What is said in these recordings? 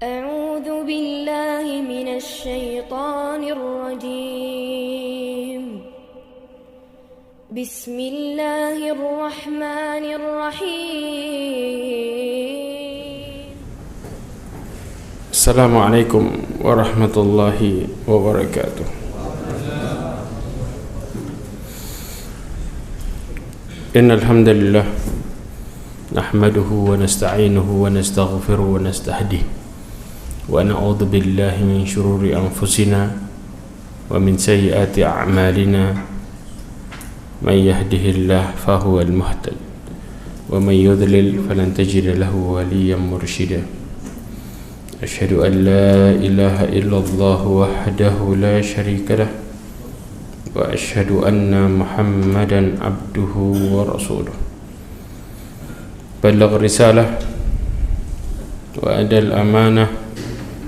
أعوذ بالله من الشيطان الرجيم بسم الله الرحمن الرحيم السلام عليكم ورحمة الله وبركاته. إن الحمد لله نحمده ونستعينه ونستغفره ونستهديه ونعوذ بالله من شرور أنفسنا ومن سيئات أعمالنا. من يهده الله فهو المهتد ومن يضلل فلن تجد له وليا مرشدا. أشهد أن لا إله إلا الله وحده لا شريك له وأشهد أن محمدا عبده ورسوله. بلغ الرسالة وأدى الأمانة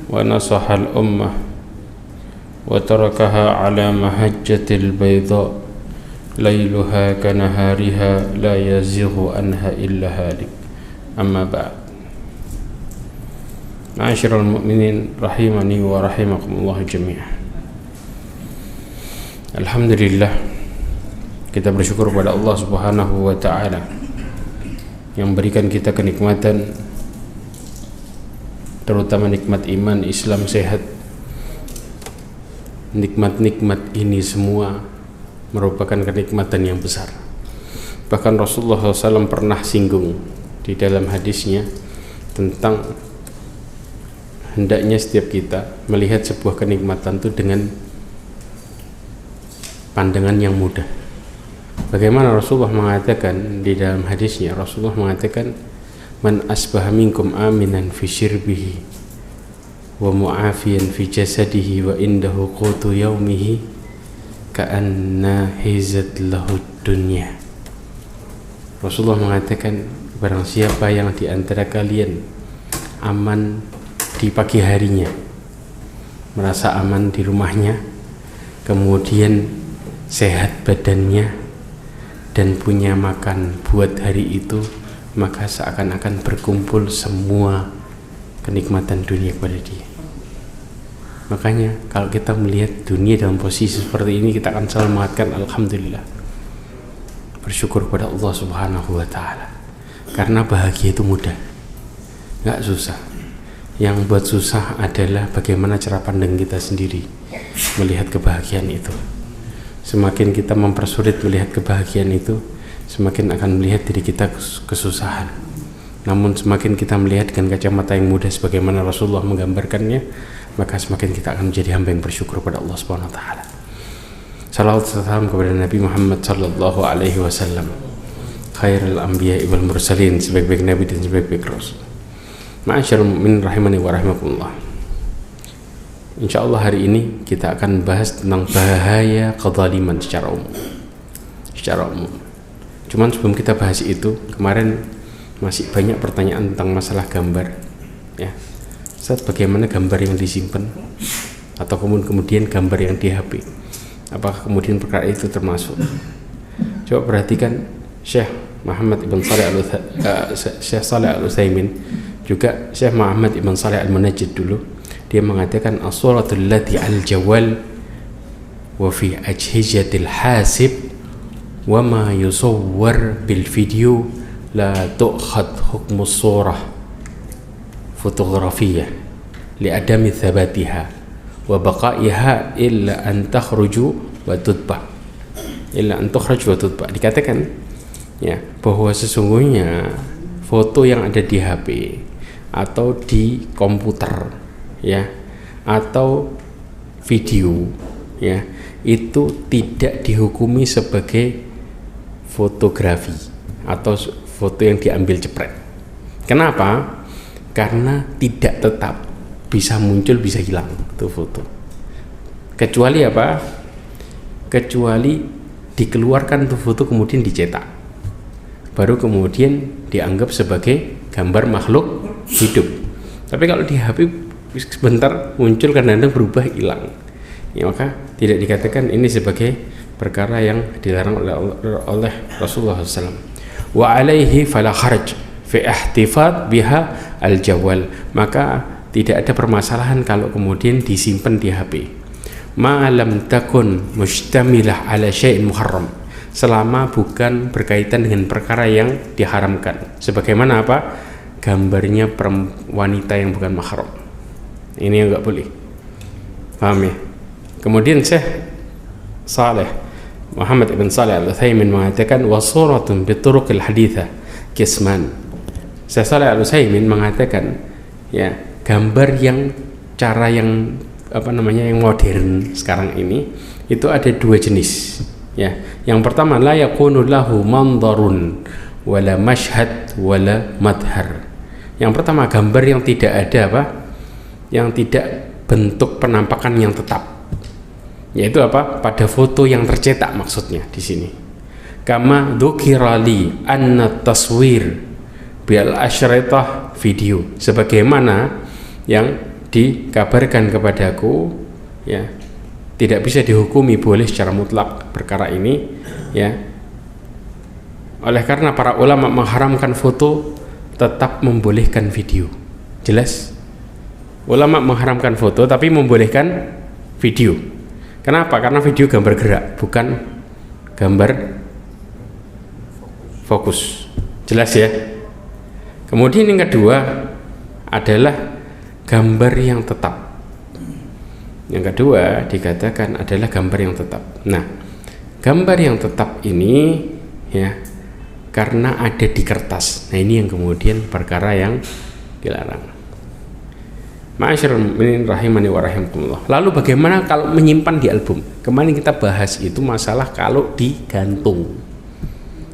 ونصح الأمة وتركها على محجة البيضاء ليلها كنهارها لا يزيغ عنها إلا هالك. أما بعد، معاشر المؤمنين rahimani wa rahimakumullah jami'an. Alhamdulillah, kita bersyukur pada Allah Subhanahu wa ta'ala yang berikan kita kenikmatan, terutama nikmat iman, Islam, sehat. Nikmat-nikmat ini semua merupakan kenikmatan yang besar. Bahkan Rasulullah SAW pernah singgung di dalam hadisnya tentang hendaknya setiap kita melihat sebuah kenikmatan itu dengan pandangan yang mudah. Bagaimana Rasulullah mengatakan di dalam hadisnya, Rasulullah mengatakan, man asbaha minkum aminan fi syirbihi wa mu'afiyan fi jasadihi wa indahu qutu yaumihi ka'anna hizat lahu dunya. Rasulullah mengatakan, barang siapa yang di antara kalian aman di pagi harinya, merasa aman di rumahnya, kemudian sehat badannya dan punya makan buat hari itu, maka seakan-akan berkumpul semua kenikmatan dunia kepada dia. Makanya kalau kita melihat dunia dalam posisi seperti ini, kita akan selalu mengatakan alhamdulillah, bersyukur kepada Allah Subhanahu wa ta'ala. Karena bahagia itu mudah, gak susah. Yang buat susah adalah bagaimana cara pandang kita sendiri melihat kebahagiaan itu. Semakin kita mempersulit melihat kebahagiaan itu, semakin akan melihat diri kita kesusahan. Namun semakin kita melihat dengan kacamata yang mudah sebagaimana Rasulullah menggambarkannya, maka semakin kita akan menjadi hamba yang bersyukur kepada Allah Subhanahu wa taala. Salawat dan salam kepada Nabi Muhammad sallallahu alaihi wasallam, khairul anbiya'i wal mursalin, sebaik-baik nabi dan sebaik-baik rasul. Ma'asyarul mu'minin rahimani wa rahimakumullah. Insyaallah hari ini kita akan bahas tentang bahaya kezaliman secara umum. Cuman sebelum kita bahas itu, kemarin masih banyak pertanyaan tentang masalah gambar, ya. Ustaz, bagaimana gambar yang disimpan atau kemudian gambar yang di HP? Apakah kemudian perkara itu termasuk? Coba perhatikan Syekh Muhammad ibn Shalih Al-Utsaimin, juga Syekh Muhammad ibn Shalih Al-Munajjid dulu. Dia mengatakan as-suratul lati al-jawal wa fi ajhizatil hasib wa ma yusawwar bil video la tu'khad hukmus surah fotografiyah li adami thabatiha wa baqaiha illa an takhruju wa tutba. Dikatakan, ya, bahwa sesungguhnya foto yang ada di HP atau di komputer, ya, atau video, ya, itu tidak dihukumi sebagai fotografi atau foto yang diambil jepret. Kenapa? Karena tidak tetap, bisa muncul bisa hilang itu foto. Kecuali apa? Kecuali dikeluarkan itu foto kemudian dicetak, baru kemudian dianggap sebagai gambar makhluk hidup. Tapi kalau di HP sebentar muncul, kadang-kadang berubah, hilang, ya, maka tidak dikatakan ini sebagai perkara yang dilarang oleh Rasulullah SAW. Wa alaihi fala kharaj fi ihtifad biha al-jawal, maka tidak ada permasalahan kalau kemudian disimpan di HP. Ma lam takun mustamilah ala syai'in muharram, selama bukan berkaitan dengan perkara yang diharamkan. Sebagaimana apa? Gambarnya wanita yang bukan mahram. Ini yang enggak boleh. Paham ya? Kemudian Syekh Saleh Muhammad ibn Saleh Al-Utsaimin mengatakan wa suratun bi turuqil haditha kisman. Syekh Saleh Al-Utsaimin mengatakan ya, gambar yang cara yang yang modern sekarang ini itu ada dua jenis ya. Yang pertama, la yakunu lahu mandarun wala mashhad wala madhar. Yang pertama, gambar yang tidak ada yang tidak bentuk penampakan yang tetap, yaitu pada foto yang tercetak maksudnya di sini. Kama dzukira li anna taswir bil asyritah video, sebagaimana yang dikabarkan kepadaku ya, tidak bisa dihukumi boleh secara mutlak perkara ini ya, oleh karena para ulama mengharamkan foto tetap membolehkan video. Jelas? Ulama mengharamkan foto tapi membolehkan video. Kenapa? Karena video gambar gerak, bukan gambar fokus. Jelas ya? Kemudian yang kedua adalah gambar yang tetap. Yang kedua dikatakan adalah gambar yang tetap. Nah, gambar yang tetap ini ya, karena ada di kertas. Nah, ini yang kemudian perkara yang dilarang. Ma'asyiral mu'minin rahimani wa rahimakumullah. Lalu bagaimana kalau menyimpan di album? Kemarin kita bahas itu masalah kalau digantung.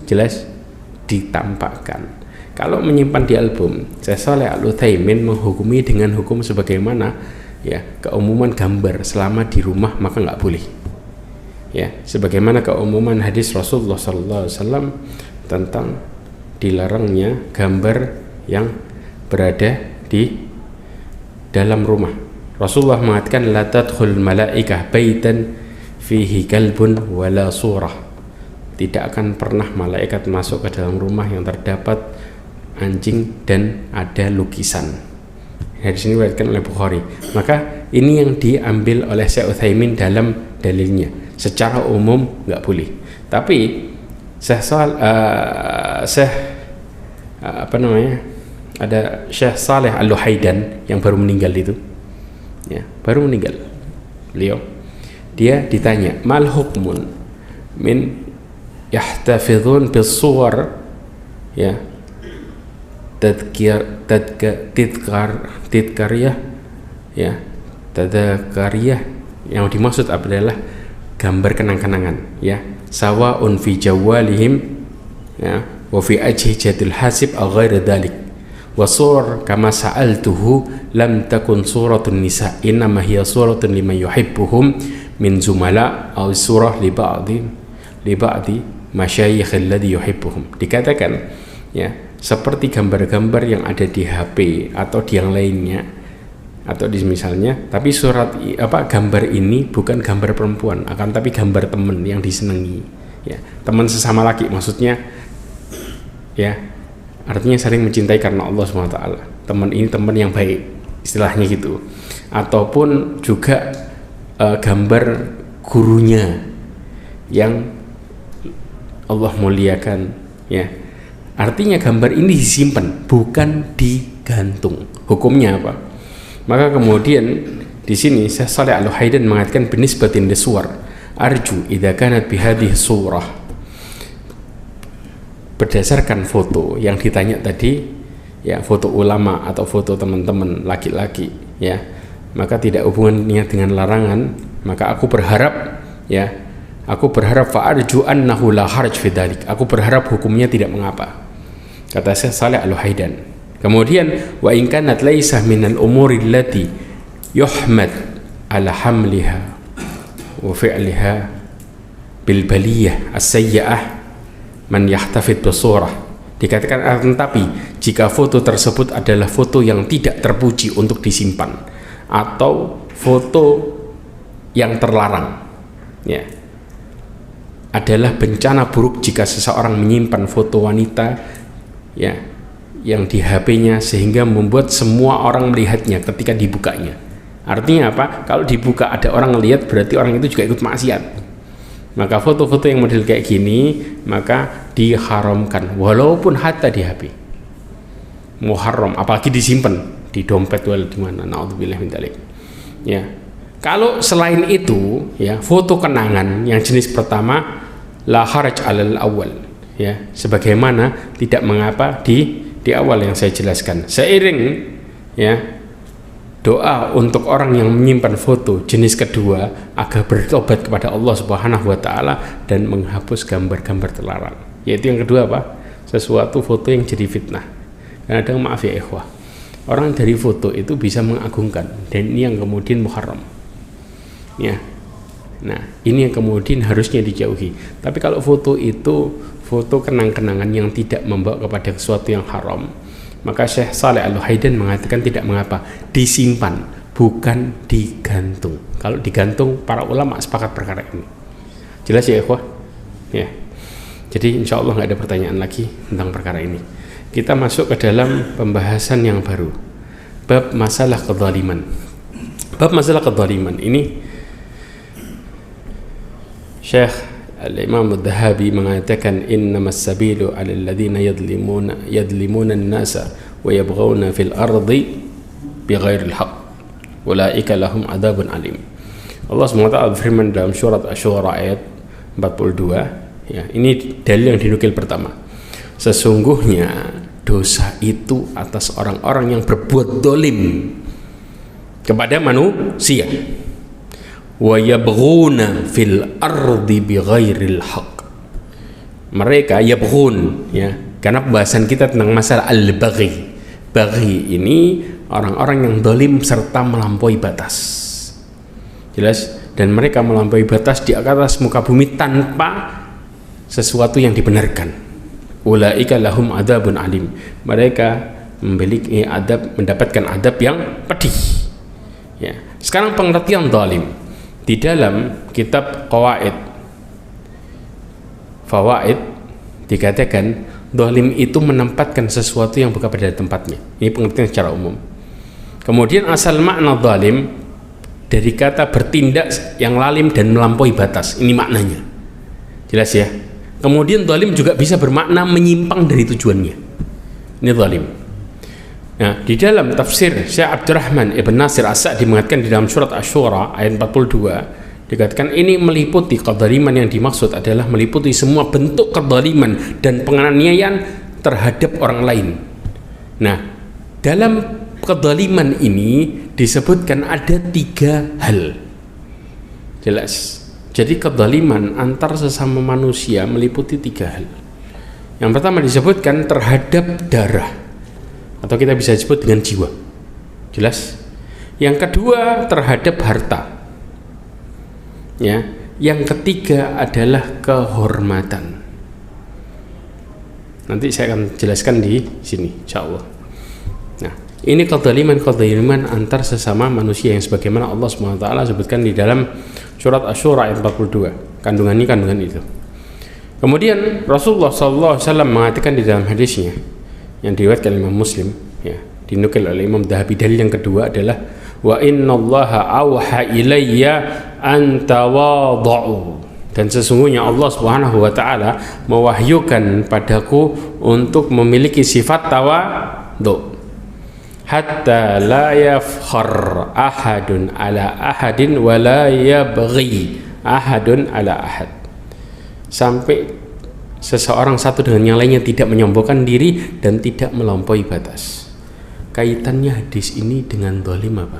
Jelas? Ditampakkan. Kalau menyimpan di album, Syekh Shalih Al-Utsaimin menghukumi dengan hukum sebagaimana ya, keumuman gambar selama di rumah maka nggak boleh. Ya, sebagaimana keumuman hadis Rasulullah SAW tentang dilarangnya gambar yang berada di dalam rumah. Rasulullah mengatakan la tadkhul malaikah baitan fihi kalbun wala surah. Tidak akan pernah malaikat masuk ke dalam rumah yang terdapat anjing dan ada lukisan. Hadis ini diriwayatkan oleh Bukhari. Maka ini yang diambil oleh Syekh Utsaimin dalam dalilnya. Secara umum nggak boleh. Tapi ada Syekh Saleh Al-Luhaidan yang baru meninggal itu. Ya, baru meninggal. Beliau dia ditanya, "Mal hukmun min yahtafizun bis suwar ya tadkariyah ya, tadkariyah, yang dimaksud adalah gambar kenang-kenangan ya, sawaun fi jawalihim ya wa fi ajhijatil hasib aw ghairi dzalik wa sur kama sa'altuhu lam takun suratun nisa innama hiya suratun liman yuhibbuhum min zumala aw surah li ba'di masyayikh alladhi yuhibbuhum." Dikatakan ya, seperti gambar-gambar yang ada di HP atau di yang lainnya atau di misalnya, tapi gambar ini bukan gambar perempuan, akan tapi gambar teman yang disenangi ya, teman sesama laki maksudnya ya, artinya saling mencintai karena Allah SWT. Teman ini teman yang baik istilahnya gitu. Ataupun juga gambar gurunya yang Allah muliakan ya. Artinya gambar ini disimpan, bukan digantung. Hukumnya apa? Maka kemudian di sini Syekh Shalih Al-Luhaidan mengatakan binisbatin liswar arju idza kanat bihadhihi surah. Berdasarkan foto yang ditanya tadi ya, foto ulama atau foto teman-teman laki-laki ya, maka tidak hubungannya dengan larangan, maka aku berharap ya, aku berharap fa'arju annahu la haraj fi dzalik. Aku berharap hukumnya tidak mengapa. Kata Syekh Shalih Al-Luhaidan. Kemudian wa in kanat laisa minal umuri allati yuhmad ala hamliha wa fi'liha bil baliyah as-sayyi'ah man yahtafid bisurah. Dikatakan tetapi jika foto tersebut adalah foto yang tidak terpuji untuk disimpan atau foto yang terlarang ya, adalah bencana buruk jika seseorang menyimpan foto wanita ya yang di HP-nya sehingga membuat semua orang melihatnya ketika dibukanya. Artinya apa? Kalau dibuka ada orang melihat, berarti orang itu juga ikut maksiat. Maka foto-foto yang model kayak gini maka diharamkan, walaupun hatta di HP. Muharram, apalagi disimpan di dompet wal di mana. Naudzubillah min dzalik. Ya. Kalau selain itu, ya, foto kenangan yang jenis pertama la haraj 'alal awal, ya, sebagaimana tidak mengapa di awal yang saya jelaskan. Seiring, ya, doa untuk orang yang menyimpan foto jenis kedua agar bertobat kepada Allah Subhanahu wa taala dan menghapus gambar-gambar terlarang. Yaitu yang kedua apa? Sesuatu foto yang jadi fitnah. Kadang maaf ya ikhwah, orang dari foto itu bisa mengagungkan, dan ini yang kemudian muharram. Ya. Nah, ini yang kemudian harusnya dijauhi. Tapi kalau foto itu foto kenang-kenangan yang tidak membawa kepada sesuatu yang haram, maka Syekh Saleh Al-Luhaidan mengatakan tidak mengapa, disimpan, bukan digantung. Kalau digantung, para ulama sepakat perkara ini. Jelas ya ikhwah? Ya. Jadi insya Allah nggak ada pertanyaan lagi tentang perkara ini. Kita masuk ke dalam pembahasan yang baru, bab masalah kezaliman. Bab masalah kezaliman ini Syekh Al-Imam Ad-Dhahabi mengatakan innamas sabilu 'alal ladzina yadlimuna an-nasa wa yabghuna fil ardi bighairil haqq ulaika lahum adzabun alim. Allah SWT berfirman dalam surat Asy-Syu'ara ayat 42, ya, ini dalil yang dinukil pertama. Sesungguhnya dosa itu atas orang-orang yang berbuat dolim kepada manusia, wa yabghuna fil ardi bighairil haqq. Mereka yabghun, ya, karena pembahasan kita tentang masalah al-baghi. Baghi ini orang-orang yang dolim serta melampaui batas. Jelas? Dan mereka melampaui batas di atas muka bumi tanpa sesuatu yang dibenarkan. Ulaika lahum adzabun alim. Mereka memiliki mendapatkan adab yang pedih. Ya. Sekarang pengertian zalim. Di dalam kitab Fawaid dikatakan zalim itu menempatkan sesuatu yang bukan pada tempatnya. Ini pengertian secara umum. Kemudian asal makna zalim dari kata bertindak yang lalim dan melampaui batas. Ini maknanya. Jelas ya? Kemudian zalim juga bisa bermakna menyimpang dari tujuannya. Ini zalim. Nah, di dalam tafsir Syekh Abdurrahman Ibn Nasir As-Sa'di mengatakan di dalam surat Asy-Syu'ara ayat 42, dikatakan ini meliputi kezaliman yang dimaksud adalah meliputi semua bentuk kezaliman dan penganiayaan terhadap orang lain. Nah, dalam kezaliman ini disebutkan ada 3 hal. Jelas. Jadi kezaliman antar sesama manusia meliputi 3 hal. Yang pertama disebutkan terhadap darah, atau kita bisa sebut dengan jiwa. Jelas? Yang kedua terhadap harta. Ya, yang ketiga adalah kehormatan. Nanti saya akan jelaskan di sini, insyaallah. Nah, ini kezaliman antar sesama manusia yang sebagaimana Allah SWT sebutkan di dalam surat Asy-Syu'ara ayat 42. Kandungan itu. Kemudian Rasulullah SAW mengatakan di dalam hadisnya yang diriwayatkan Imam Muslim, ya, dinukil oleh Imam Dhahabi. Dalil yang kedua adalah wa innallaha auha ilayya an tawadhu, dan sesungguhnya Allah Subhanahu wa taala mewahyukan padaku untuk memiliki sifat tawadhu, hatta la yafkhar ahadun ala ahadin wa la yabghi ahadun ala ahad, sampai seseorang satu dengan yang lainnya tidak menyombongkan diri dan tidak melampaui batas. Kaitannya hadis ini dengan zalim apa?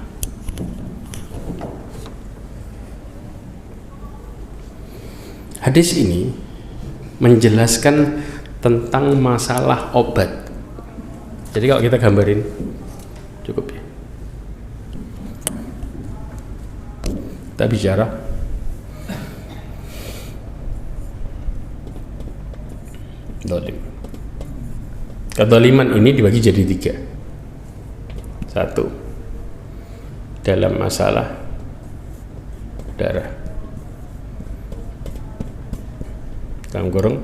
Hadis ini menjelaskan tentang masalah obat. Jadi kalau kita gambarin, cukup ya. Kita bicara zalim. Kezaliman ini dibagi jadi 3. 1, dalam masalah darah, dalam kurung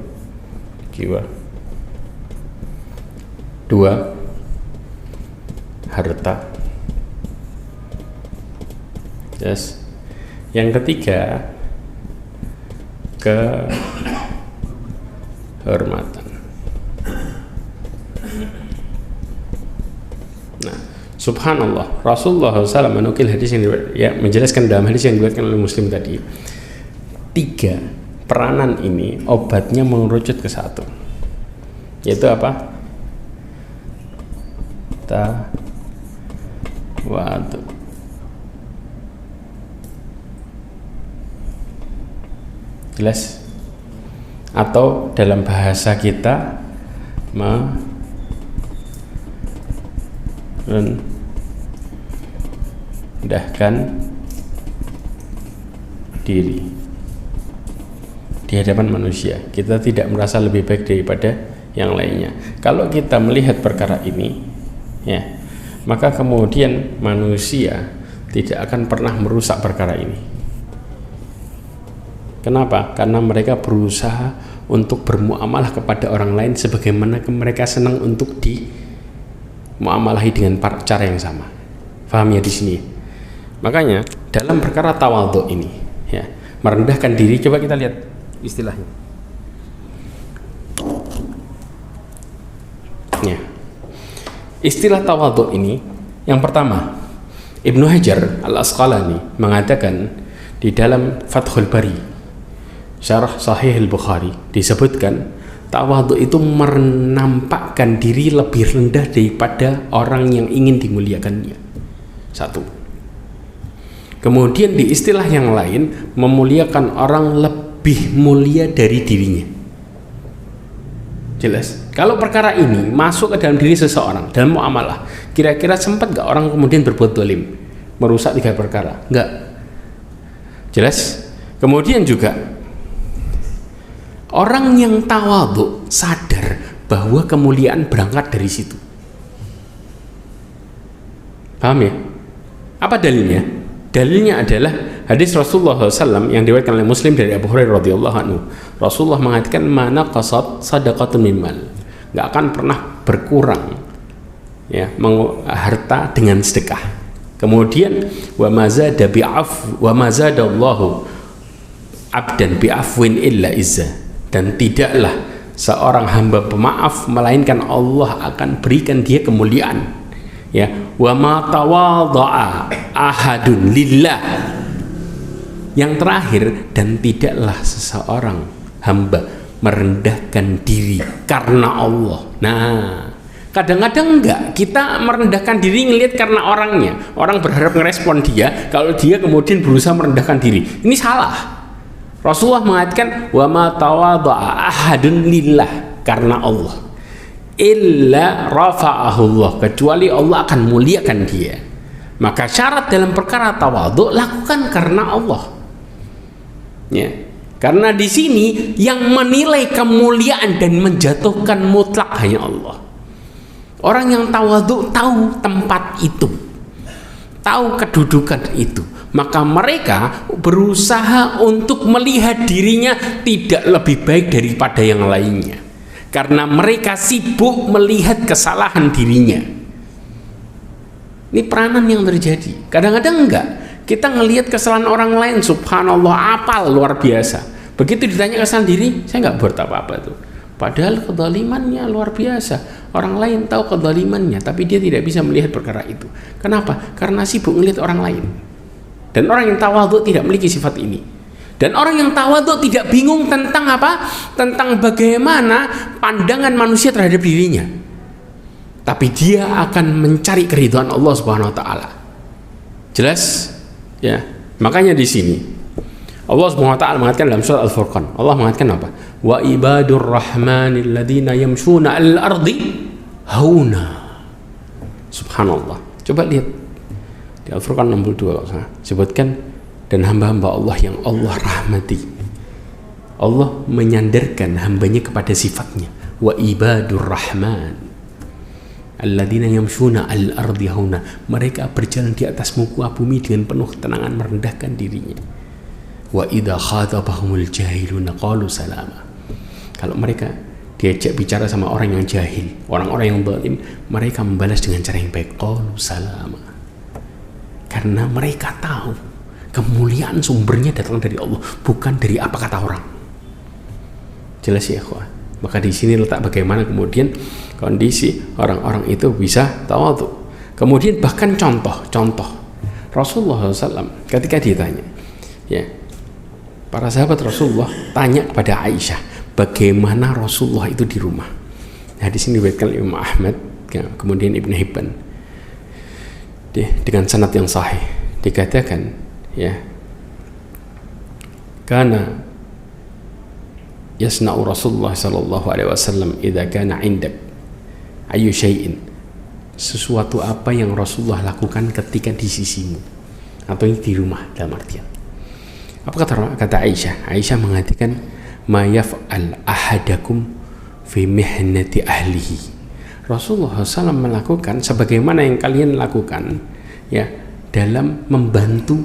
jiwa. Dua, harta. Yes. Yang ketiga, kehormatan. Nah, subhanallah, Rasulullah SAW menukil hadis yang menjelaskan dalam hadis yang diriwayatkan oleh Muslim tadi, 3 peranan ini obatnya mengerucut ke 1, yaitu apa? Tawadu. Jelas? Atau dalam bahasa kita merendahkan diri di hadapan manusia. Kita tidak merasa lebih baik daripada yang lainnya. Kalau kita melihat perkara ini, ya, maka kemudian manusia tidak akan pernah merusak perkara ini. Kenapa? Karena mereka berusaha untuk bermuamalah kepada orang lain sebagaimana mereka senang untuk dimuamalahi dengan cara yang sama. Paham ya di sini? Makanya dalam perkara tawadhu ini, ya, merendahkan diri, coba kita lihat istilahnya. Ya. Istilah tawadhu ini, yang pertama, Ibnu Hajar Al-Asqalani mengatakan di dalam Fathul Bari Syarah Sahih Al-Bukhari, disebutkan tawadhu itu menampakkan diri lebih rendah daripada orang yang ingin dimuliakannya. 1. Kemudian di istilah yang lain, memuliakan orang lebih mulia dari dirinya. Jelas? Kalau perkara ini masuk ke dalam diri seseorang dalam muamalah, kira-kira sempat gak orang kemudian berbuat zalim, merusak 3 perkara? Enggak. Jelas? Kemudian juga orang yang tawadhu sadar bahwa kemuliaan berangkat dari situ. Paham ya? Apa dalilnya? Dalilnya adalah hadis Rasulullah SAW yang diriwayatkan oleh Muslim dari Abu Hurairah radhiyallahu anhu. Rasulullah mengatakan, mana qasad sadaqatun mimmal, nggak akan pernah berkurang, ya, harta dengan sedekah. Kemudian wa mazadallahu abdan bi'afwin illa izza, dan tidaklah seorang hamba pemaaf melainkan Allah akan berikan dia kemuliaan. Ya, wa ma tawadha'a ahadun lillah. Yang terakhir, dan tidaklah seseorang hamba merendahkan diri karena Allah. Nah, kadang-kadang enggak, kita merendahkan diri ngelihat karena orangnya. Orang berharap ngerespon dia, kalau dia kemudian berusaha merendahkan diri. Ini salah. Rasulullah mengatakan, wa ma tawadha'a ahadun lillah, karena Allah, illa rafa'ahu Allah, kecuali Allah akan muliakan dia. Maka syarat dalam perkara tawadhu, lakukan karena Allah. Ya, karena di sini yang menilai kemuliaan dan menjatuhkan mutlak hanya Allah. Orang yang tawadhu tahu tempat itu, tahu kedudukan itu, maka mereka berusaha untuk melihat dirinya tidak lebih baik daripada yang lainnya, karena mereka sibuk melihat kesalahan dirinya. Ini peranan yang terjadi. Kadang-kadang enggak, kita ngelihat kesalahan orang lain, subhanallah, apal luar biasa. Begitu ditanya kesalahan diri, saya nggak buat apa-apa tuh. Padahal kezalimannya luar biasa. Orang lain tahu kezalimannya, tapi dia tidak bisa melihat perkara itu. Kenapa? Karena sibuk melihat orang lain. Dan orang yang tawadhu tidak memiliki sifat ini. Dan orang yang tawadhu tidak bingung tentang apa? Tentang bagaimana pandangan manusia terhadap dirinya. Tapi dia akan mencari keridhaan Allah Subhanahu wa taala. Jelas? Ya. Makanya di sini Allah Subhanahu wa taala mengatakan dalam surat Al-Furqan, Allah mengatakan apa? Wa ibadur rahmanil ladzina yamshuna al-ardi hauna. Subhanallah. Coba lihat di Al-Furqan 62 kalau salah, sebutkan, dan hamba-hamba Allah yang Allah rahmati, Allah menyandarkan hambanya kepada sifatnya, wa ibadur rahman alladzina yamshuna al-ardi hauna, mereka berjalan di atas muka bumi dengan penuh ketenangan, merendahkan dirinya. Wa idza khatabahumul jahiluna qalu salama, kalau mereka diajak bicara sama orang yang jahil, orang-orang yang zalim, mereka membalas dengan cara yang baik, qalu salama. Karena mereka tahu kemuliaan sumbernya datang dari Allah, bukan dari apa kata orang. Jelas ya ikhwah. Maka di sini letak bagaimana kemudian kondisi orang-orang itu bisa tawadhu. Kemudian bahkan contoh Rasulullah SAW ketika ditanya, ya, para sahabat Rasulullah tanya kepada Aisyah bagaimana Rasulullah itu di rumah. Nah, di sini diriwayatkan Imam Ahmad, kemudian Ibnu Hibban dengan sanad yang sahih dikatakan, ya, karena yasna'u Rasulullah sallallahu alaihi wasallam idza kana 'indak ayu syai'in, sesuatu apa yang Rasulullah lakukan ketika di sisimu atau di rumah, dalam artian apa kata Aisyah mengatakan ma yaf'al ahadakum fi mihnati ahlihi. Rasulullah SAW melakukan sebagaimana yang kalian lakukan, ya, dalam membantu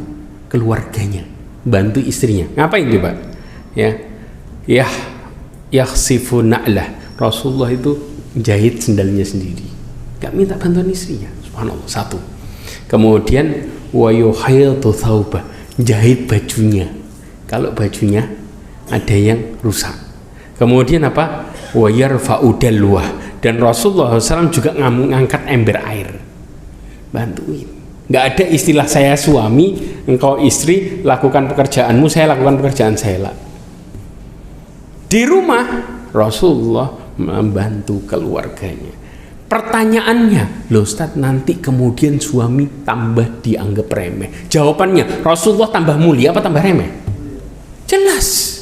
keluarganya, bantu istrinya. Ngapain coba? Ya, yakhsifu na'lah. Rasulullah itu jahit sendalnya sendiri, gak minta bantuan istrinya. Subhanallah. Satu. Kemudian wa yuhaytu thawbah, jahit bajunya kalau bajunya ada yang rusak. Kemudian apa? Wa yarfa'u dalwah, dan Rasulullah SAW juga ngangkat ember air, bantuin. Gak ada istilah saya suami, engkau istri, lakukan pekerjaanmu, saya lakukan pekerjaan saya. Di rumah Rasulullah membantu keluarganya. Pertanyaannya, loh Ustaz, nanti kemudian suami tambah dianggap remeh. Jawabannya, Rasulullah tambah mulia apa tambah remeh? Jelas.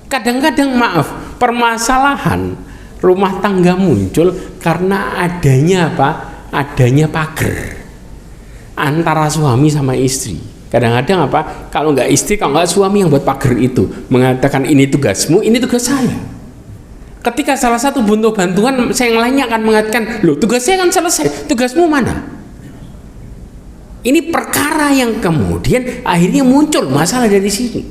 Kadang-kadang maaf, permasalahan rumah tangga muncul karena adanya apa? Adanya pagar antara suami sama istri. Kadang-kadang apa? Kalau nggak istri, kalau nggak suami yang buat pagar itu, mengatakan ini tugasmu, ini tugas saya. Ketika salah satu butuh bantuan, saya yang lainnya akan mengatakan, loh tugasnya kan selesai, tugasmu mana? Ini perkara yang kemudian akhirnya muncul masalah dari sini.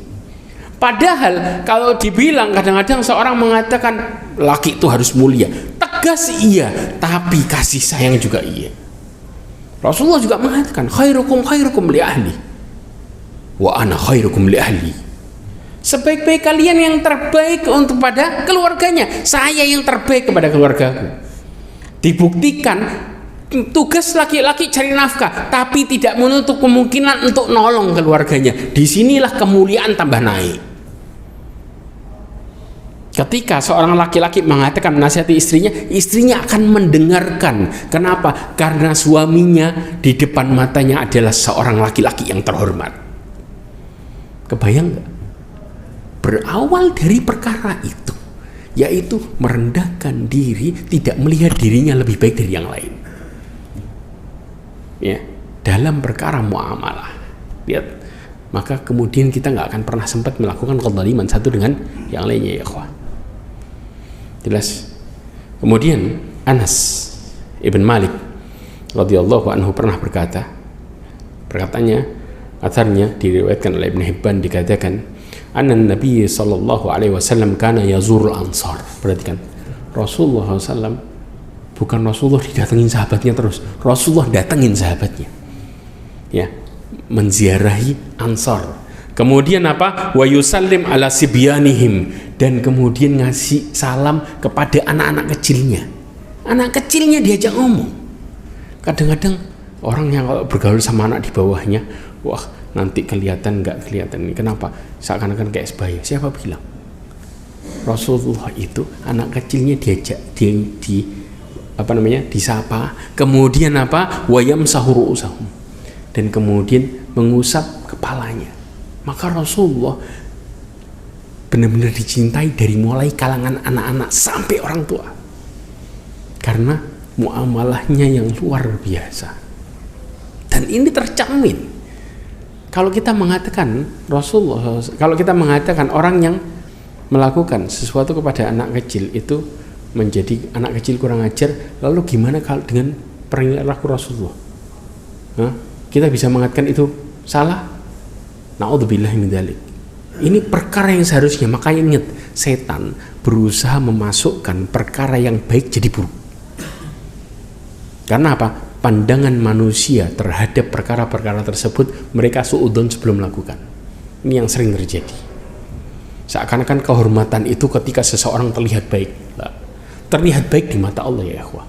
Padahal kalau dibilang kadang-kadang seorang mengatakan laki itu harus mulia, tegas iya, tapi kasih sayang juga iya. Rasulullah juga mengatakan khairukum li ahli wa ana khairukum li ahli. Sebaik-baik kalian yang terbaik untuk pada keluarganya, saya yang terbaik kepada keluargaku. Dibuktikan tugas laki-laki cari nafkah, tapi tidak menutup kemungkinan untuk nolong keluarganya. Disinilah kemuliaan tambah naik. Ketika seorang laki-laki mengatakan menasihati istrinya, istrinya akan mendengarkan. Kenapa? Karena suaminya di depan matanya adalah seorang laki-laki yang terhormat. Kebayang nggak? Berawal dari perkara itu, yaitu merendahkan diri, tidak melihat dirinya lebih baik dari yang lain. Ya, dalam perkara muamalah, lihat, maka kemudian kita nggak akan pernah sempat melakukan kezaliman satu dengan yang lainnya, ya ikhwah. Jelas. Kemudian Anas ibn Malik radhiyallahu anhu pernah berkata, perkataannya, atsarnya diriwayatkan oleh Ibnu Hibban, dikatakan anna Nabi sallallahu alaihi wasallam kana yazurul ansar. Perhatikan, Rasulullah SAW bukan Rasulullah didatengin sahabatnya terus, Rasulullah datengin sahabatnya, ya, menziarahi Ansar. Kemudian apa? Wa yusallim ala sibyanihim, dan kemudian ngasih salam kepada anak-anak kecilnya. Anak kecilnya diajak ngomong. Kadang-kadang orang yang kalau bergaul sama anak di bawahnya, wah nanti kelihatan nggak kelihatan ini. Kenapa? Seakan-akan kayak sebaya. Siapa bilang? Rasulullah itu anak kecilnya diajak disapa, kemudian apa? Wayam sahuru usahum, dan kemudian mengusap kepalanya. Maka Rasulullah benar-benar dicintai dari mulai kalangan anak-anak sampai orang tua, karena muamalahnya yang luar biasa. Dan ini tercermin kalau kita mengatakan Rasulullah, kalau kita mengatakan orang yang melakukan sesuatu kepada anak kecil itu menjadi anak kecil kurang ajar, lalu gimana kalau dengan perilaku Rasulullah? Kita bisa mengatakan itu salah? Na'udzubillahi min dzalik. Ini perkara yang seharusnya, makanya ingat, setan berusaha memasukkan perkara yang baik jadi buruk. Karena apa? Pandangan manusia terhadap perkara-perkara tersebut mereka suudzon sebelum melakukan. Ini yang sering terjadi. Seakan-akan kehormatan itu ketika seseorang terlihat baik. Nah, terlihat baik di mata Allah ya ikhwah,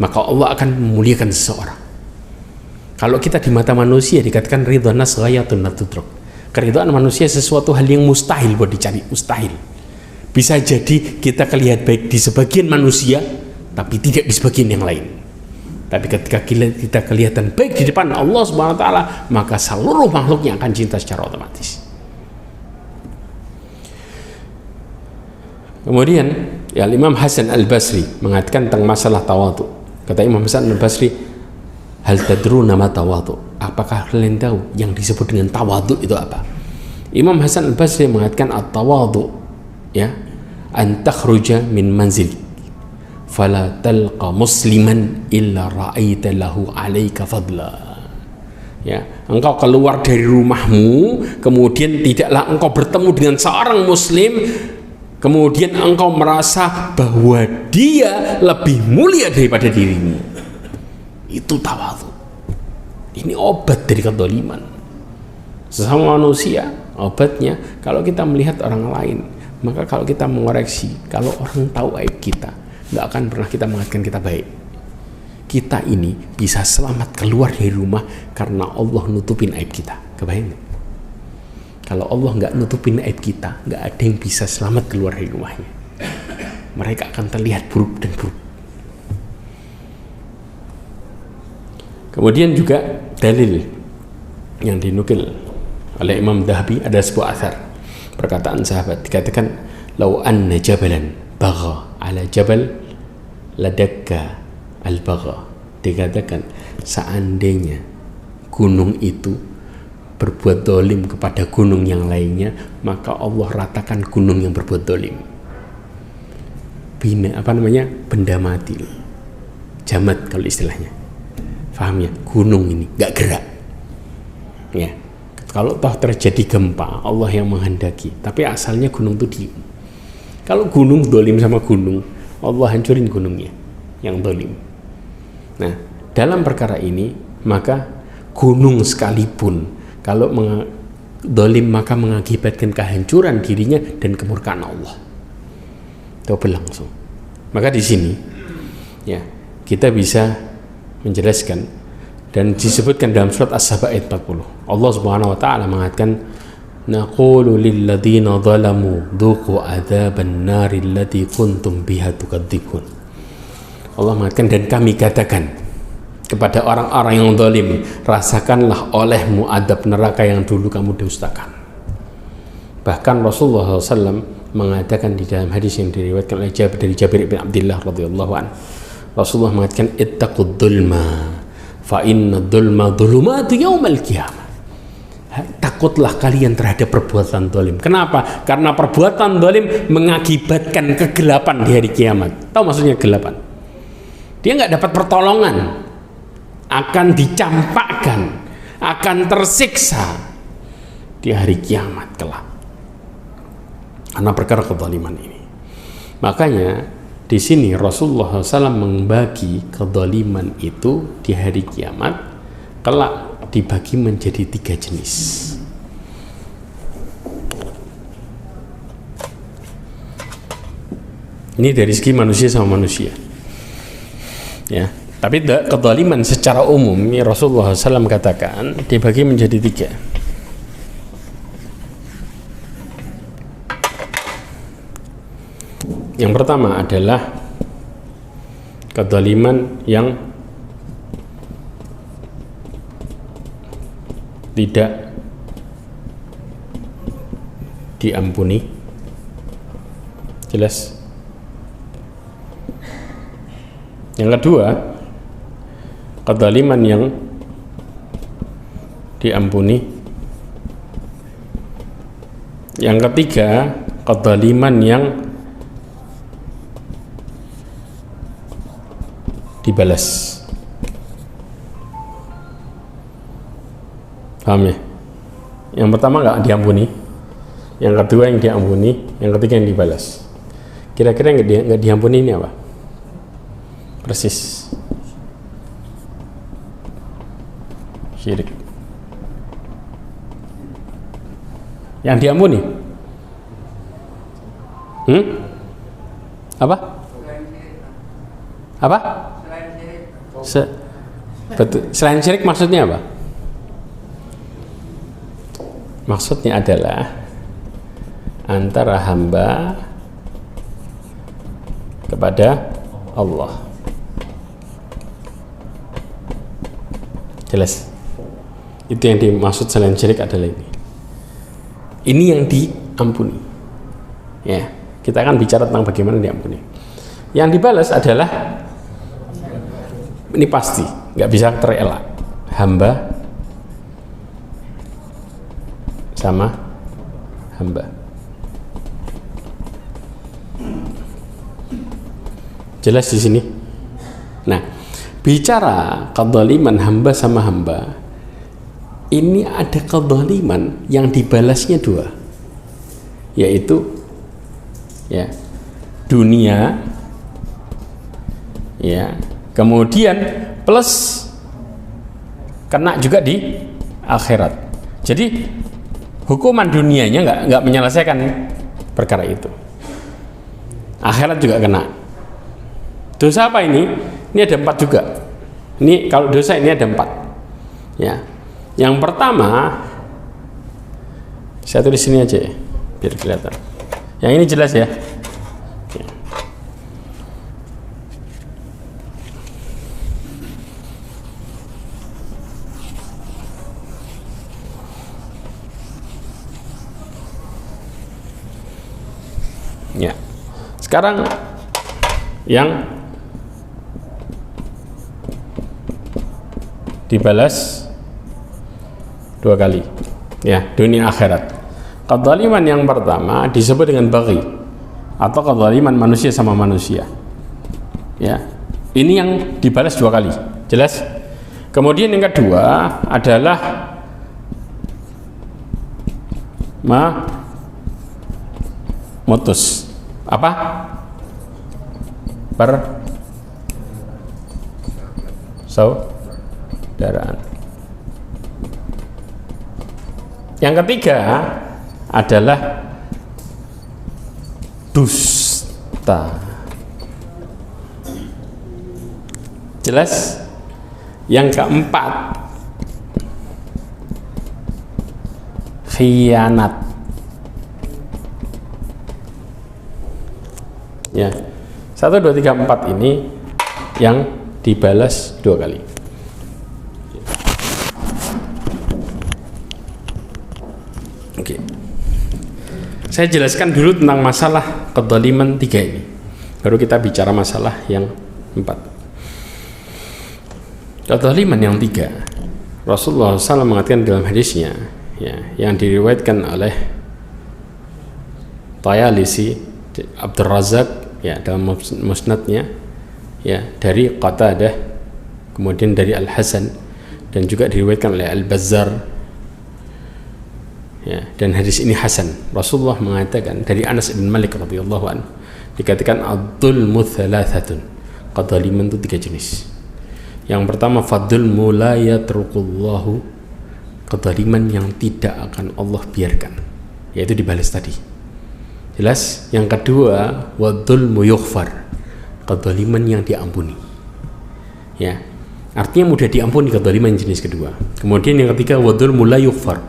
maka Allah akan memuliakan seseorang. Kalau kita di mata manusia dikatakan ridwan nas ghayatun la tudrak. Keridhaan manusia sesuatu hal yang mustahil buat dicari, mustahil. Bisa jadi kita kelihatan baik di sebagian manusia tapi tidak di sebagian yang lain. Tapi ketika kita kelihatan baik di depan Allah Subhanahu wa taala, maka seluruh makhluknya akan cinta secara otomatis. Kemudian ya, Imam Hasan Al-Basri mengatakan tentang masalah tawadhu. Kata Imam Hasan Al-Basri, hal tadruna ma tawadhu? Apakah kalian tahu yang disebut dengan tawadhu itu apa? Imam Hasan Al-Basri mengatakan at-tawadhu ya, an takhruja min manzil fala talqa musliman illa ra'aita lahu 'alaika fadla. Ya, engkau keluar dari rumahmu, kemudian tidaklah engkau bertemu dengan seorang muslim, kemudian engkau merasa bahwa dia lebih mulia daripada dirimu. Itu tawadhu. Ini obat dari kezaliman. Sesama manusia, obatnya kalau kita melihat orang lain, maka kalau kita mengoreksi, kalau orang tahu aib kita, nggak akan pernah kita mengatakan kita baik. Kita ini bisa selamat keluar dari rumah karena Allah nutupin aib kita. Kebayang? Kalau Allah nggak nutupin aib kita, nggak ada yang bisa selamat keluar dari rumahnya. Mereka akan terlihat buruk dan buruk. Kemudian juga dalil yang dinukil oleh Imam Dhahabi, ada sebuah athar, perkataan sahabat, dikatakan lau anna jabalan bagha ala jabal ladakka al-bagha. Dikatakan seandainya gunung itu berbuat dolim kepada gunung yang lainnya, maka Allah ratakan gunung yang berbuat dolim. Benda mati, jamat kalau istilahnya, paham ya? Gunung ini gak gerak ya. Kalau toh terjadi gempa, Allah yang menghendaki, tapi asalnya gunung itu diem. Kalau gunung dolim sama gunung, Allah hancurin gunungnya yang dolim. Nah, dalam perkara ini, maka gunung sekalipun kalau dolim maka mengakibatkan kehancuran dirinya dan kemurkaan Allah. Itu berlangsung. Maka di sini ya, kita bisa menjelaskan dan disebutkan dalam surat As-Saba ayat 40. Allah Subhanahu wa taala mengatakan, naqulu lil ladzina zalamu dzuqu adzaban nari allati kuntum biha tukadzibun. Allah mengatakan, dan kami katakan kepada orang-orang yang zalim, rasakanlah olehmu adab neraka yang dulu kamu dustakan. Bahkan Rasulullah SAW mengatakan di dalam hadis yang diriwayatkan oleh Jabir bin Abdullah radhiyallahu anhu, Rasulullah mengatakan ittaqud dzulma fa inna dzulma dzulumatu yaumal qiyamah. Takutlah kalian terhadap perbuatan zalim. Kenapa? Karena perbuatan zalim mengakibatkan kegelapan di hari kiamat. Tahu maksudnya kegelapan? Dia nggak dapat pertolongan, akan dicampakkan, akan tersiksa di hari kiamat kelak karena perkara kezaliman ini. Makanya di sini Rasulullah SAW membagi kezaliman itu di hari kiamat kelak dibagi menjadi 3 jenis. Ini dari segi manusia sama manusia ya. Tapi kezaliman secara umum Rasulullah SAW katakan dibagi menjadi 3. Yang pertama adalah kezaliman yang tidak diampuni. Jelas? Yang kedua, kezaliman yang diampuni. Yang ketiga, kezaliman yang dibalas. Paham ya? Yang pertama nggak diampuni, yang kedua yang diampuni, yang ketiga yang dibalas. Kira-kira yang nggak diampuni ini apa? Persis syirik. Yang diampuni apa? Apa? Betul. Selain syirik maksudnya apa? Maksudnya adalah antara hamba kepada Allah. Jelas? Itu yang dimaksud selain syirik adalah ini. Ini yang diampuni. Ya, kita akan bicara tentang bagaimana diampuni. Yang dibalas adalah ini pasti, nggak bisa terelak. Hamba sama hamba. Jelas di sini. Nah, bicara kedzaliman hamba sama hamba, ini ada kedzaliman yang dibalasnya dua, yaitu ya dunia, ya kemudian plus kena juga di akhirat. Jadi hukuman dunianya nggak menyelesaikan perkara itu, akhirat juga kena. Dosa apa ini? Ini ada 4 juga. Ini kalau dosa ini ada 4. Ya. Yang pertama, saya tulis sini aja ya, biar kelihatan. Yang ini jelas ya. Ya. Sekarang yang dibalas 2 kali, ya, dunia akhirat. Kedzaliman yang pertama disebut dengan baghi atau kedzaliman manusia sama manusia. Ya, ini yang dibalas 2 kali, jelas. Kemudian yang kedua adalah memutus apa? Persaudaraan. Yang ketiga adalah dusta. Jelas? Yang keempat khianat. Ya. 1, 2, 3, 4 ini yang dibalas 2 kali. Oke. Saya jelaskan dulu tentang masalah kedzaliman 3 ini. Baru kita bicara masalah yang 4. Kedzaliman yang 3, Rasulullah SAW mengatakan dalam hadisnya, ya, yang diriwayatkan oleh Tayalisi, Abdul Razak, ya, dalam musnadnya, ya, dari Qatadah, kemudian dari Al Hasan, dan juga diriwayatkan oleh Al Bazzar, ya, dan hadis ini hasan. Rasulullah mengatakan dari Anas bin Malik radhiyallahu anhu, dikatakan ad-dzulmu thalathatun, kedzaliman itu 3 jenis. Yang pertama fadzulmu la yatrukullahu, kedzaliman yang tidak akan Allah biarkan, yaitu dibalas tadi. Jelas? Yang kedua wadzulmu yughfar, kedzaliman yang diampuni. Ya. Artinya mudah diampuni, kedzaliman jenis kedua. Kemudian yang ketiga wadzulmu la yughfar,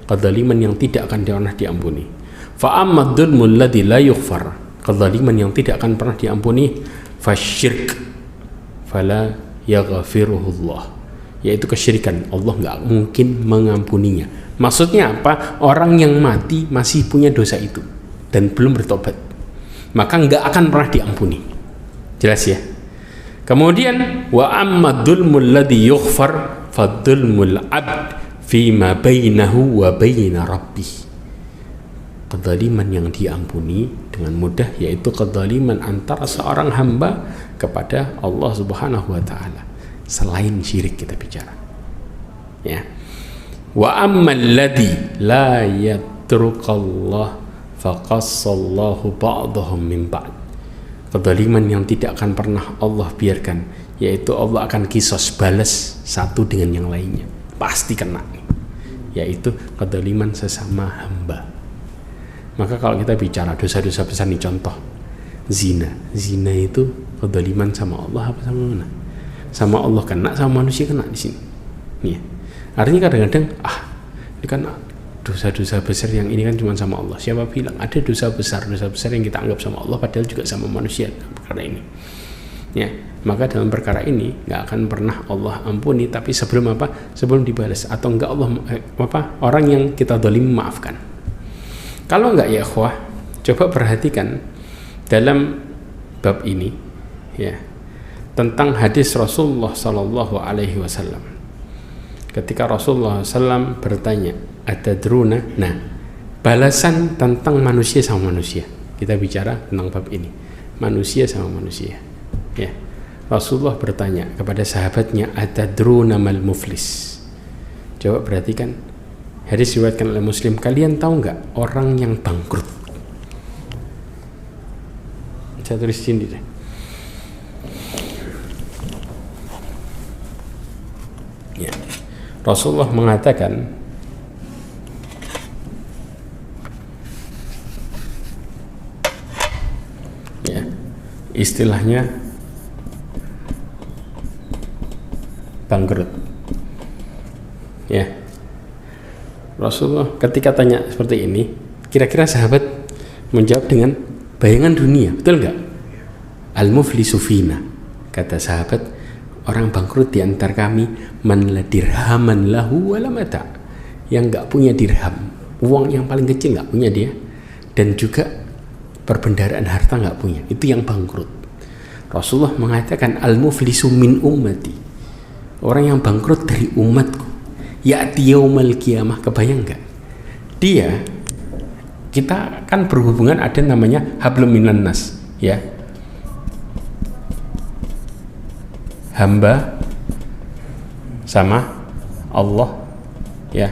kedzaliman yang tidak akan pernah diampuni. Fa amma dzulmu alladzi la yughfar, kedzaliman yang tidak akan pernah diampuni, fasyirk fala yaghfiruhullah, yaitu kesyirikan, Allah nggak mungkin mengampuninya. Maksudnya apa? Orang yang mati masih punya dosa itu dan belum bertobat, maka nggak akan pernah diampuni. Jelas ya? Kemudian wa amma dzulmul ladzi yughfar fadzulmul abd fima bainahu wa baina rabbih, kedzaliman yang diampuni dengan mudah yaitu kedzaliman antara seorang hamba kepada Allah Subhanahu wa taala, selain syirik kita bicara. Ya. Wa ammal ladzi la atrukallah faqassallahu ba'dahum min ba'd. Kezaliman yang tidak akan pernah Allah biarkan, yaitu Allah akan kisos, balas satu dengan yang lainnya, pasti kena, yaitu kezaliman sesama hamba. Maka kalau kita bicara dosa-dosa besar nih, contoh zina itu kezaliman sama Allah apa sama mana? Sama Allah kena, sama manusia kena di sini. Nih, artinya kadang-kadang ini kan dosa-dosa besar yang ini kan cuma sama Allah. Siapa bilang ada dosa besar yang kita anggap sama Allah padahal juga sama manusia dalam perkara ini. Ya, maka dalam perkara ini nggak akan pernah Allah ampuni, tapi sebelum dibalas, atau enggak Allah orang yang kita zalim maafkan. Kalau enggak ya ikhwah, coba perhatikan dalam bab ini ya, tentang hadis Rasulullah sallallahu alaihi wasallam. Ketika Rasulullah SAW bertanya, atadruna, nah balasan tentang manusia sama manusia. Kita bicara tentang bab ini, manusia sama manusia. Ya, Rasulullah bertanya kepada sahabatnya, atadruna mal muflis. Coba perhatikan, hadis diriwayatkan oleh Muslim. Kalian tahu nggak orang yang bangkrut? Saya tulis sini deh. Ya. Rasulullah mengatakan, ya, istilahnya bangkrut. Ya, Rasulullah ketika tanya seperti ini, kira-kira sahabat menjawab dengan bayangan dunia, betul nggak? Al-muflisu fina, kata sahabat, orang bangkrut di antar kami, man la dirhaman lahu wala mata, yang nggak punya dirham, uang yang paling kecil nggak punya dia, dan juga perbendaharaan harta nggak punya, itu yang bangkrut. Rasulullah mengatakan, al-muflisu min ummati, orang yang bangkrut dari umatku, ya'ti yaumal qiyamah. Kebayang nggak? Dia, kita kan berhubungan, ada namanya hablum minan nas, ya, hamba sama Allah, ya.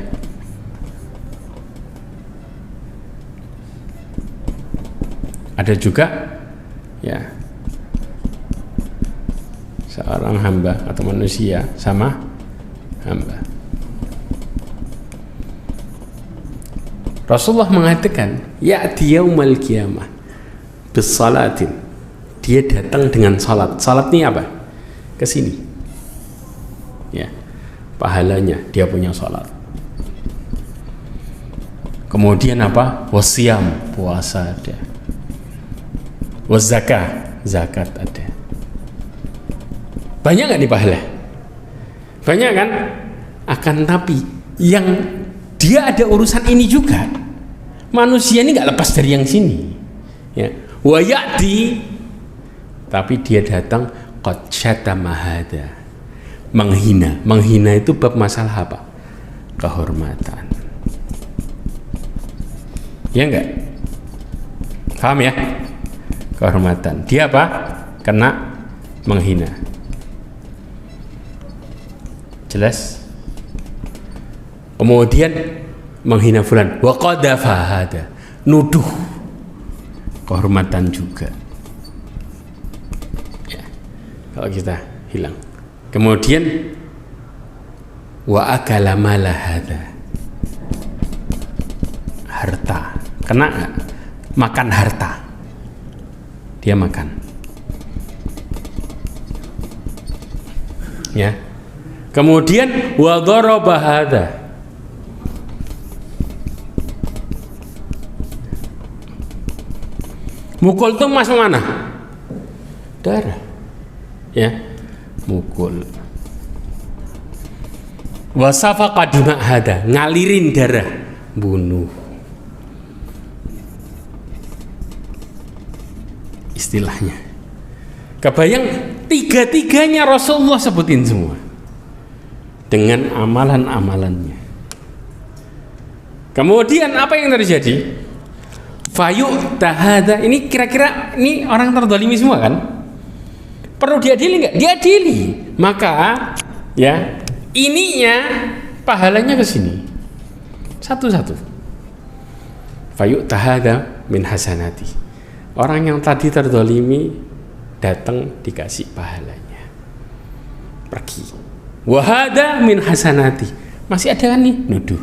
Ada juga ya seorang hamba atau manusia sama hamba. Rasulullah mengatakan, ya'ti yaumal qiyamah bisalatin, dia datang dengan salat. Salat ini apa? Kesini, ya, pahalanya dia punya salat. Kemudian apa? Wasyam, puasa ada. Wazakah, zakat ada. Banyak nggak nih pahala? Banyak kan? Akan tapi yang dia ada urusan ini juga, manusia ini nggak lepas dari yang sini, ya. Wayati, tapi dia datang qad syatama hada, menghina itu bab masalah apa? Kehormatan, ya enggak? Paham ya? Kehormatan, dia apa? Kena menghina. Jelas? Kemudian menghina fulan, wa qadhafa hada, nuduh, kehormatan juga. Ya, kalau kita hilang. Kemudian wa akala mala hada, harta, kena gak? Makan harta, dia makan, ya. Kemudian wa daraba hada, mukul itu masuk mana? Darah, ya, mukul. Wasafaqa dima hada, ngalirin darah, bunuh. Istilahnya, kebayang tiga-tiganya Rasulullah sebutin semua dengan amalan-amalannya. Kemudian apa yang terjadi? Fayu'ta tahada, ini kira-kira ini orang terzalimi semua kan? Perlu diadili nggak? Diadili. Maka ya, ininya pahalanya ke sini satu-satu. fayu'ta hadza min hasanati. Orang yang tadi terzalimi datang dikasih pahalanya, pergi. Wa hadza min hasanati, masih ada kan nih, nuduh,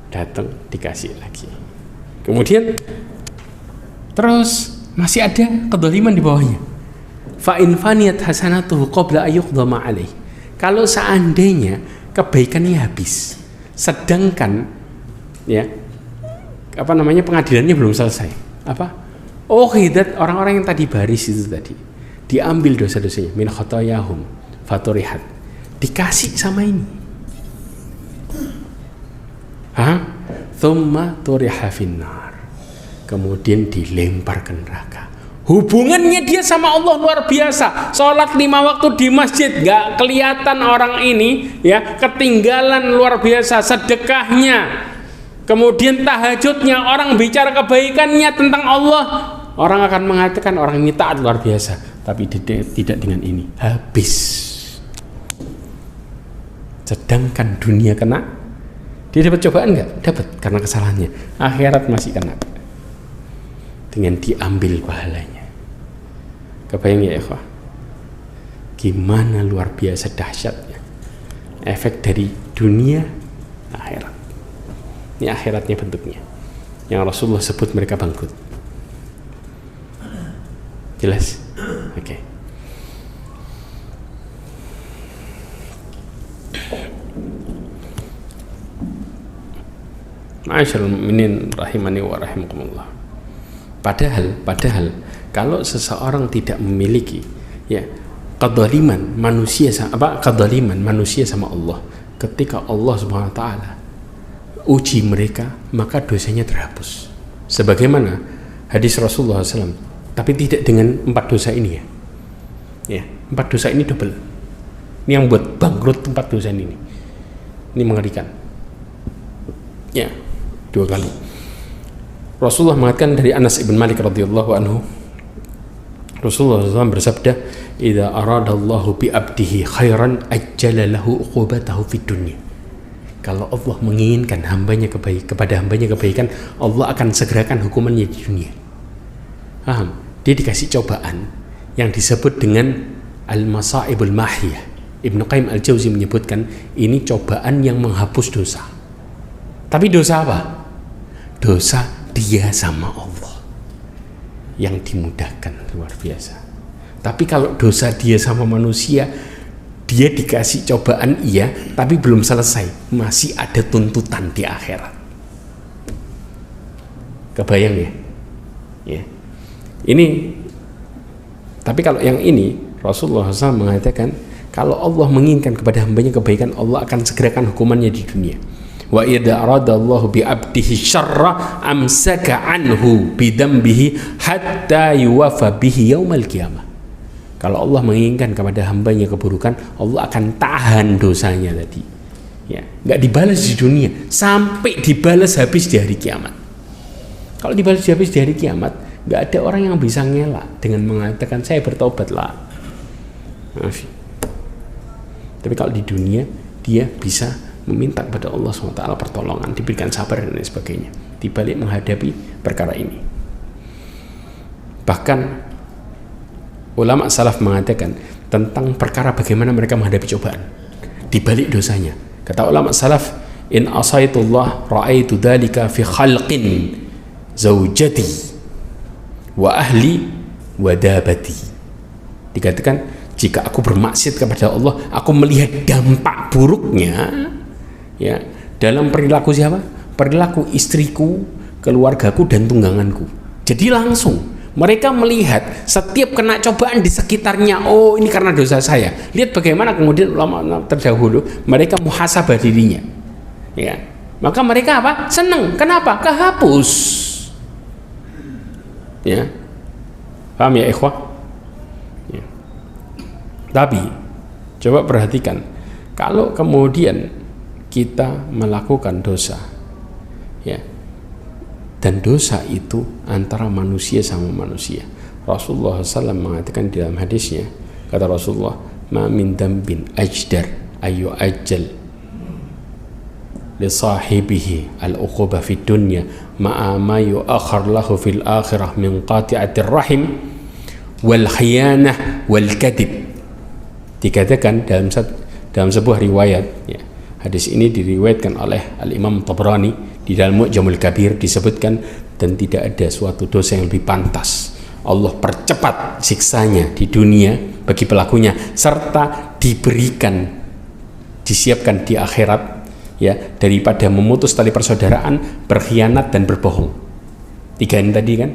datang dikasih lagi. Kemudian terus masih ada kedzaliman di bawahnya. Fa in faniyat hasanatuhu qabla ayyuqdama alaih. Kalau seandainya kebaikannya habis, sedangkan ya pengadilannya belum selesai, hidat orang-orang yang tadi baris itu tadi diambil dosa-dosanya, min khotoyahum faturihat, dikasih sama ini, thumma turiha finnar, kemudian dilempar ke neraka. Hubungannya dia sama Allah luar biasa. Sholat 5 waktu di masjid gak kelihatan orang ini, ya, ketinggalan luar biasa. Sedekahnya, kemudian tahajudnya, orang bicara kebaikannya tentang Allah, orang akan mengatakan orang ini taat luar biasa. Tapi tidak dengan ini, habis. Sedangkan dunia kena, dia dapat cobaan nggak? Dapat, karena kesalahannya. Akhirat masih kena dengan diambil pahalanya. Kebayang ya ikhwah, gimana luar biasa dahsyatnya efek dari dunia akhirat. Ini akhiratnya bentuknya yang Rasulullah sebut mereka bangkrut. Jelas? Oke. Ma'asyiral mu'minin rahimani wa rahimakumullah. Padahal kalau seseorang tidak memiliki ya kedzaliman manusia sama Allah, ketika Allah Subhanahu wa taala uji mereka, maka dosanya terhapus. Sebagaimana hadis Rasulullah SAW, tapi tidak dengan 4 dosa ini ya. Ya, 4 dosa ini double. Ini yang buat bangkrut 4 dosa ini. Ini mengerikan. Ya, 2 kali. Rasulullah mengatakan dari Anas ibn Malik radhiyallahu anhu, Rasulullah SAW bersabda, "Idza aradallahu bi 'abdihi khairan ajjala lahu uqubatahu fid dunya." Kalau Allah menginginkan kepada hambanya kebaikan, Allah akan segerakan hukumannya di dunia. Paham? Dia dikasih cobaan yang disebut dengan al-masaibul mahiyah. Ibnu Qayyim al-Jauzi menyebutkan ini cobaan yang menghapus dosa. Tapi dosa apa? Dosa dia sama Allah yang dimudahkan luar biasa. Tapi kalau dosa dia sama manusia, dia dikasih cobaan iya, tapi belum selesai, masih ada tuntutan di akhirat. Kebayang ya? Ya. Ini, tapi kalau yang ini Rasulullah SAW mengatakan, kalau Allah menginginkan kepada hambanya kebaikan, Allah akan segerakan hukumannya di dunia. Wa idza aradallahu bi 'abdihi syarra amsaka anhu bi dzambihi hatta yuwafa bihi yaumal qiyamah. Kalau Allah menginginkan kepada hambanya keburukan, Allah akan tahan dosanya tadi. Ya, enggak dibalas di dunia sampai dibalas habis di hari kiamat. Kalau dibalas habis di hari kiamat, enggak ada orang yang bisa ngelak dengan mengatakan saya bertobatlah. Maaf. Tapi kalau di dunia dia bisa meminta kepada Allah SWT pertolongan, diberikan sabar dan lain sebagainya di balik menghadapi perkara ini. Bahkan ulama salaf mengatakan tentang perkara bagaimana mereka menghadapi cobaan di balik dosanya. Kata ulama salaf, in asaitullah ra'aitu dzalika fi khalqin zaujati wa ahli wa dabati. Dikatakan jika aku bermaksiat kepada Allah, aku melihat dampak buruknya ya dalam perilaku siapa? Perilaku istriku, keluargaku dan tungganganku. Jadi langsung mereka melihat setiap kena cobaan di sekitarnya, oh ini karena dosa saya. Lihat bagaimana kemudian ulama terdahulu mereka muhasabah dirinya. Ya. Maka mereka apa? Senang. Kenapa? Kehapus. Ya. Paham ya ikhwah? Ya. Tapi coba perhatikan, kalau kemudian kita melakukan dosa, ya, dan dosa itu antara manusia sama manusia. Rasulullah SAW mengatakan di dalam hadisnya, kata Rasulullah, ma min dambin ajdar ayu ajal li sahibihi al-uqubah fid dunya ma'a ma yu'akhkhar lahu fil akhirah min qati'atir rahim wal khiyanah wal kadhib. Dikatakan dalam sebuah riwayat, ya, hadis ini diriwayatkan oleh Al-Imam Tabrani di dalam Mu'jamul Kabir, disebutkan, dan tidak ada suatu dosa yang lebih pantas Allah percepat siksanya di dunia bagi pelakunya, serta disiapkan di akhirat, ya, daripada memutus tali persaudaraan, berkhianat, dan berbohong. 3 ini tadi kan.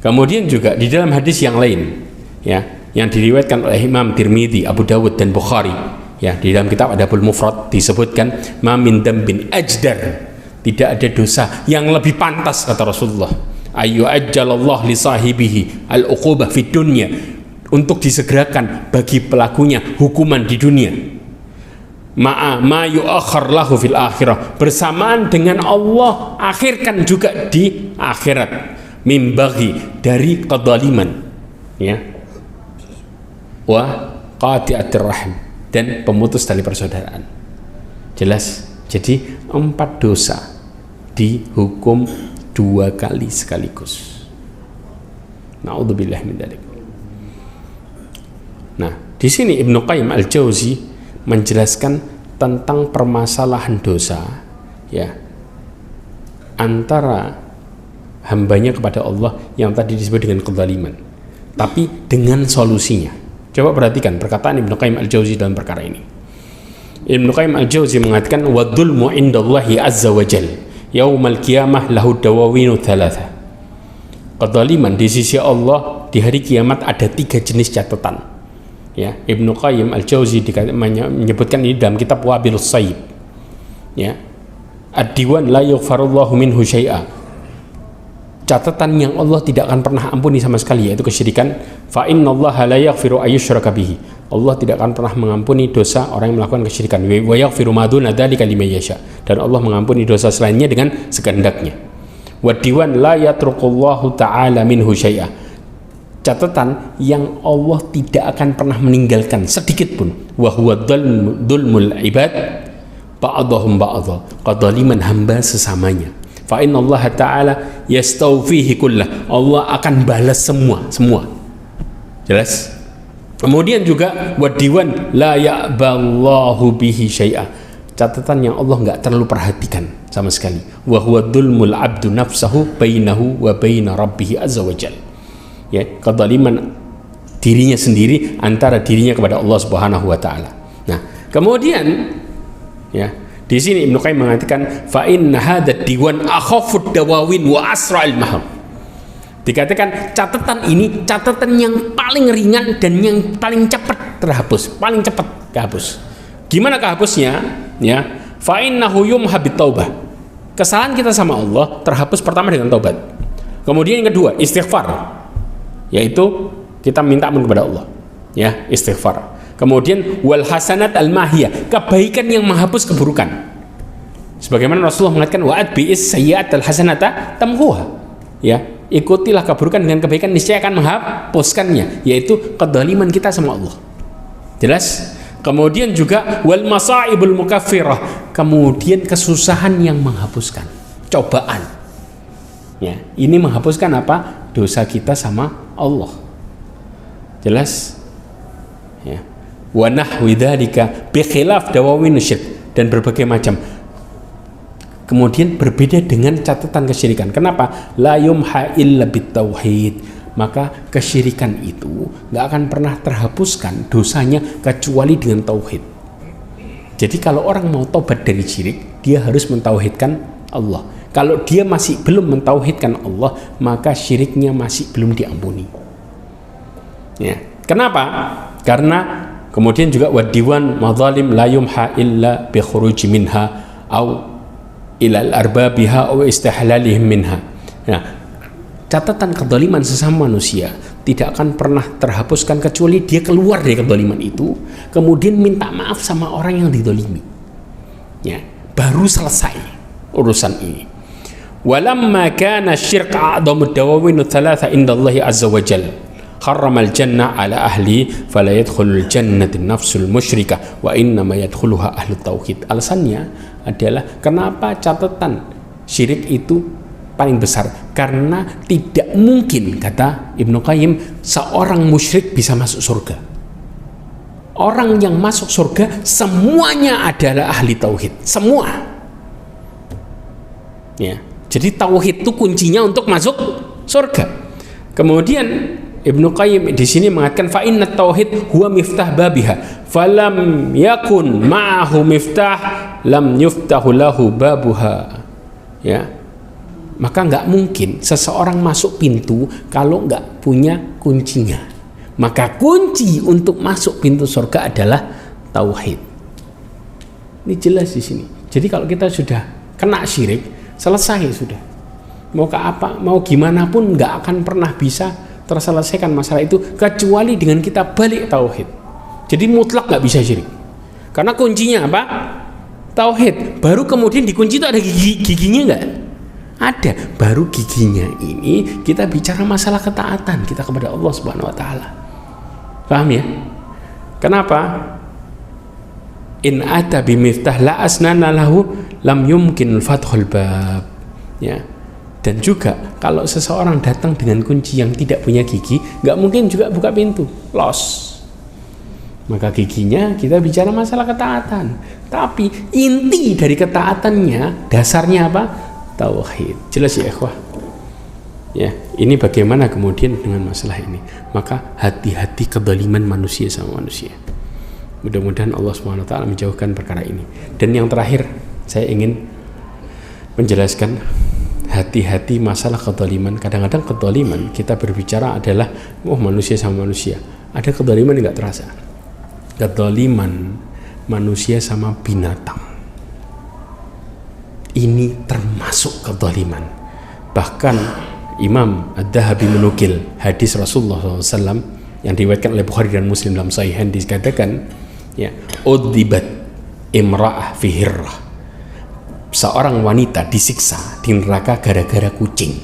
Kemudian juga di dalam hadis yang lain, ya, yang diriwayatkan oleh Imam Tirmidzi, Abu Dawud, dan Bukhari, ya, di dalam kitab Adabul Mufrad disebutkan, ma min dambin ajdar, tidak ada dosa yang lebih pantas, kata Rasulullah, ayu ajjalallah li sahibihi al-uqubah fid dunya, untuk disegerakan bagi pelakunya hukuman di dunia, ma'a ma yu'akhkhar lahu fil akhirah, bersamaan dengan Allah akhirkan juga di akhirat, mimbaghi, dari kezaliman, ya, wa qati'atir rahim, dan pemutus tali persaudaraan. Jelas. Jadi 4 dosa dihukum 2 kali sekaligus. Na'udzubillah min dzalik. Nah, di sini Ibnu Qayyim Al-Jauzi menjelaskan tentang permasalahan dosa, ya, antara hambanya kepada Allah yang tadi disebut dengan kezaliman, tapi dengan solusinya. Coba perhatikan perkataan Ibnu Qayyim Al-Jauzi dalam perkara ini. Ibnu Qayyim Al-Jauzi mengatakan, wa dzulmu indallahi azza wa jalla yaumal qiyamah lahu dawawinu thalatha. Kezaliman di sisi Allah di hari kiamat ada 3 jenis catatan, ya. Ibnu Qayyim Al-Jauzi menyebutkan ini dalam kitab Wabilus Sayyib, ya, ad-diwan la yughfarullahu minhu syai'a, catatan yang Allah tidak akan pernah ampuni sama sekali, yaitu kesyirikan. Fa innallaha la yaghfiru ayyushraka bihi, Allah tidak akan pernah mengampuni dosa orang yang melakukan kesyirikan. Wa yaghfiru ma duna dzalika liman yasha, dan Allah mengampuni dosa selainnya dengan sekehendaknya. Wa diwan la yatrukullahu ta'ala minhu syai'a, catatan yang Allah tidak akan pernah meninggalkan sedikit pun. Wa huwa dzulmul ibad ba'dhum ba'dha, kezaliman hamba sesamanya. Fa inna Allah Ta'ala yastawfihi kullah, Allah akan balas semua. Jelas. Kemudian juga wadiwan la ya'ballahu bihi syai'a, catatan yang Allah enggak terlalu perhatikan sama sekali. Wa huwa dzulmul abdu nafsahu bainahu wa baina rabbih azza wa jalla, ya, kezaliman dirinya sendiri antara dirinya kepada Allah Subhanahu wa taala. Nah, kemudian, ya, di sini Ibnu Qayyim mengatakan, fa inna hadzal diwan akhafud dawawin wa asra'il maham. Dikatakan catatan ini catatan yang paling ringan dan yang paling cepat terhapus, paling cepat kehapus. Gimana kehapusnya? Ya, fa innahu yumha bitaubah. Kesalahan kita sama Allah terhapus pertama dengan taubat. Kemudian yang kedua, istighfar, yaitu kita minta ampun kepada Allah, ya, istighfar. Kemudian wal hasanat al mahiyah, kebaikan yang menghapus keburukan. Sebagaimana Rasulullah mengatakan, wa'ad bi'is sayyi'at al hasanata tamhuha, ya, ikutilah keburukan dengan kebaikan, niscaya akan menghapuskannya, yaitu kezaliman kita sama Allah. Jelas. Kemudian juga wal masaibul mukaffirah, kemudian kesusahan yang menghapuskan, cobaan, ya, ini menghapuskan apa? Dosa kita sama Allah. Jelas, ya. Wa nahwi dzalika bi khilaf dawawin syirk, dan berbagai macam. Kemudian berbeda dengan catatan kesyirikan. Kenapa? La yumha illa bitauhid, maka kesyirikan itu nggak akan pernah terhapuskan dosanya kecuali dengan tauhid. Jadi kalau orang mau tobat dari syirik, dia harus mentauhidkan Allah. Kalau dia masih belum mentauhidkan Allah, maka syiriknya masih belum diampuni, ya. Kenapa? Karena kemudian juga wadiwan madzalim la yumha illa bi khuruj minha au ila al-arbabiha au istihlalihim minha. Nah, catatan kezaliman sesama manusia tidak akan pernah terhapuskan kecuali dia keluar dari kezaliman itu, kemudian minta maaf sama orang yang dizalimi, ya, baru selesai urusan ini. Walamma kana syirk a'dhamud dawawin thalatha indallahi azza wa jalla harramal jannah ala ahli fala yadkhulul jannata nafsul musyrikah wa innama yadkhuluha ahli tauhid. Alasannya adalah kenapa catatan syirik itu paling besar, karena tidak mungkin, kata Ibnu Qayyim, seorang musyrik bisa masuk surga. Orang yang masuk surga semuanya adalah ahli tauhid, semua. Ya, jadi tauhid itu kuncinya untuk masuk surga. Kemudian Ibnu Qayyim di sini mengatakan fa inna tauhid huwa miftah babiha falam yakun ma'ahu miftah lam yuftahu lahu babuha. Ya, maka nggak mungkin seseorang masuk pintu kalau nggak punya kuncinya. Maka kunci untuk masuk pintu surga adalah tauhid. Ini jelas di sini. Jadi kalau kita sudah kena syirik, selesai sudah. Mau ke apa, mau gimana pun nggak akan pernah bisa terselesaikan masalah itu kecuali dengan kita balik tauhid. Jadi mutlak nggak bisa syirik. Karena kuncinya apa? Tauhid. Baru kemudian dikunci itu ada giginya nggak? Ada. Baru giginya ini kita bicara masalah ketaatan kita kepada Allah Subhanahu Wa Taala. Paham ya? Kenapa? In ata bimiftah la asnana lahu lam yumkin fathul bab. Ya. Dan juga kalau seseorang datang dengan kunci yang tidak punya gigi, nggak mungkin juga buka pintu, los. Maka giginya kita bicara masalah ketaatan. Tapi inti dari ketaatannya, dasarnya apa? Tauhid. Jelas ya ikhwah? Ya, ini bagaimana kemudian dengan masalah ini. Maka hati-hati kezaliman manusia sama manusia. Mudah-mudahan Allah SWT menjauhkan perkara ini. Dan yang terakhir, saya ingin menjelaskan hati-hati masalah kezaliman. Kadang-kadang kezaliman kita berbicara adalah manusia sama manusia. Ada kezaliman yang nggak terasa. Kezaliman manusia sama binatang. Ini termasuk kezaliman. Bahkan Imam Ad-Dahabi menukil hadis Rasulullah SAW yang diriwayatkan oleh Bukhari dan Muslim dalam Sahihain, dikatakan, ya, udzibat imra'ah fi hirrah, seorang wanita disiksa di neraka gara-gara kucing.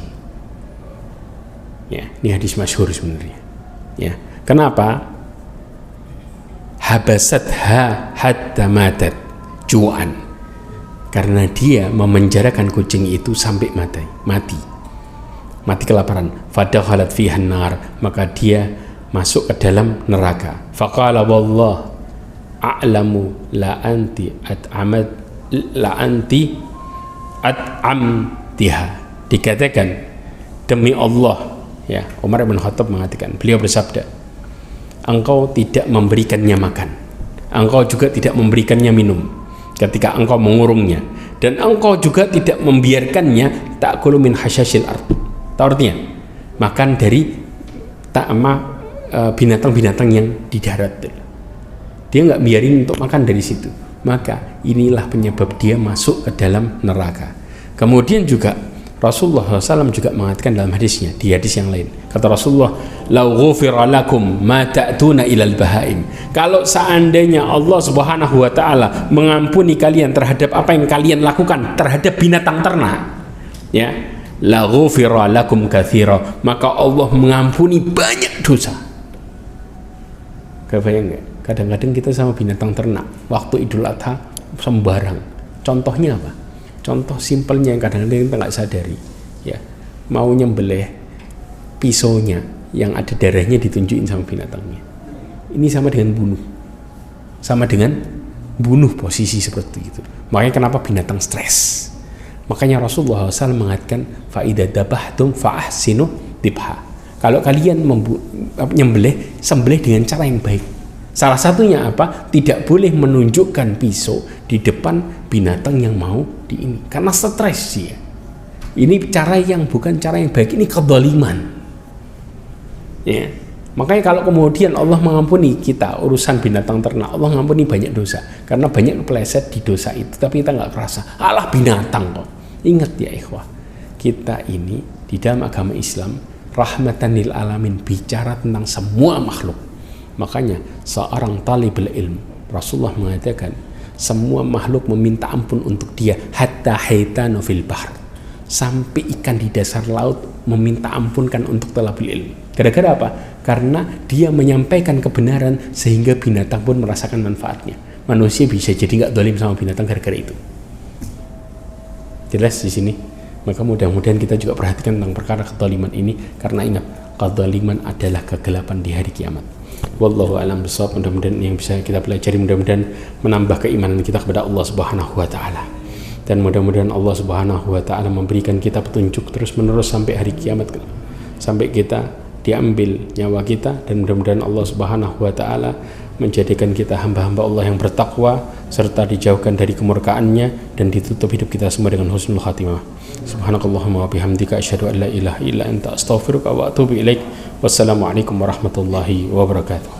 Ya, ini hadis masyhur sebenarnya. Ya, kenapa? Habasatha hatta matat ju'an, karena dia memenjarakan kucing itu sampai mati kelaparan. Fadakhalat fihan nar, maka dia masuk ke dalam neraka. Faqala wallah a'lamu la anti at'amtiha. Dikatakan demi Allah, ya, Umar bin Khattab mengatakan, beliau bersabda, engkau tidak memberikannya makan, engkau juga tidak memberikannya minum ketika engkau mengurungnya, dan engkau juga tidak membiarkannya ta'kulu min hasyashil ard. Artinya makan dari binatang-binatang yang di darat. Dia nggak biarin untuk makan dari situ. Maka inilah penyebab dia masuk ke dalam neraka. Kemudian juga Rasulullah SAW juga mengatakan dalam hadisnya, di hadis yang lain, kata Rasulullah, lau ghufira lakum ma ta'tuna ilal bahaim. Kalau seandainya Allah Subhanahu wa taala mengampuni kalian terhadap apa yang kalian lakukan terhadap binatang ternak, ya, la ghufira lakum katsira, maka Allah mengampuni banyak dosa. Kebayang enggak? Kadang-kadang kita sama binatang ternak waktu Idul Adha sembarang. Contohnya apa? Contoh simpelnya yang kadang-kadang kita nggak sadari, ya, mau nyembelih pisaunya yang ada darahnya ditunjukin sama binatangnya. Ini sama dengan bunuh posisi seperti itu. Makanya kenapa binatang stres? Makanya Rasulullah SAW mengatakan fa'idha dabahtum fa'ahsinu dibha. Kalau kalian sembelih dengan cara yang baik. Salah satunya apa? Tidak boleh menunjukkan pisau di depan binatang yang mau di ini, karena stres dia. Ini cara yang bukan cara yang baik, ini kezaliman. Ya. Makanya kalau kemudian Allah mengampuni kita urusan binatang ternak, Allah mengampuni banyak dosa, karena banyak kepleset di dosa itu, tapi kita nggak kerasa. Alah binatang kok. Ingat ya ikhwah, kita ini di dalam agama Islam rahmatan lil alamin, bicara tentang semua makhluk. Makanya seorang talibul ilm, Rasulullah mengatakan semua makhluk meminta ampun untuk dia, hatta haitanu fil bahr, sampai ikan di dasar laut meminta ampunkan untuk talabul ilmi. Gara-gara apa? Karena dia menyampaikan kebenaran sehingga binatang pun merasakan manfaatnya. Manusia bisa jadi nggak zalim sama binatang gara-gara itu. Jelas di sini. Maka mudah-mudahan kita juga perhatikan tentang perkara kezaliman ini, karena ingat, kezaliman adalah kegelapan di hari kiamat. Wallahu a'lam bishawab. Mudah-mudahan yang bisa kita pelajari, mudah-mudahan menambah keimanan kita kepada Allah Subhanahu wa taala. Dan mudah-mudahan Allah Subhanahu wa taala memberikan kita petunjuk terus-menerus sampai hari kiamat, sampai kita diambil nyawa kita. Dan mudah-mudahan Allah Subhanahu wa taala menjadikan kita hamba-hamba Allah yang bertakwa, serta dijauhkan dari kemurkaannya, dan ditutup hidup kita semua dengan husnul khatimah. Subhanakallahumma wa bihamdika asyhadu an la ilaha illa anta astaghfiruka wa atubu ilaik. Wassalamualaikum warahmatullahi wabarakatuh.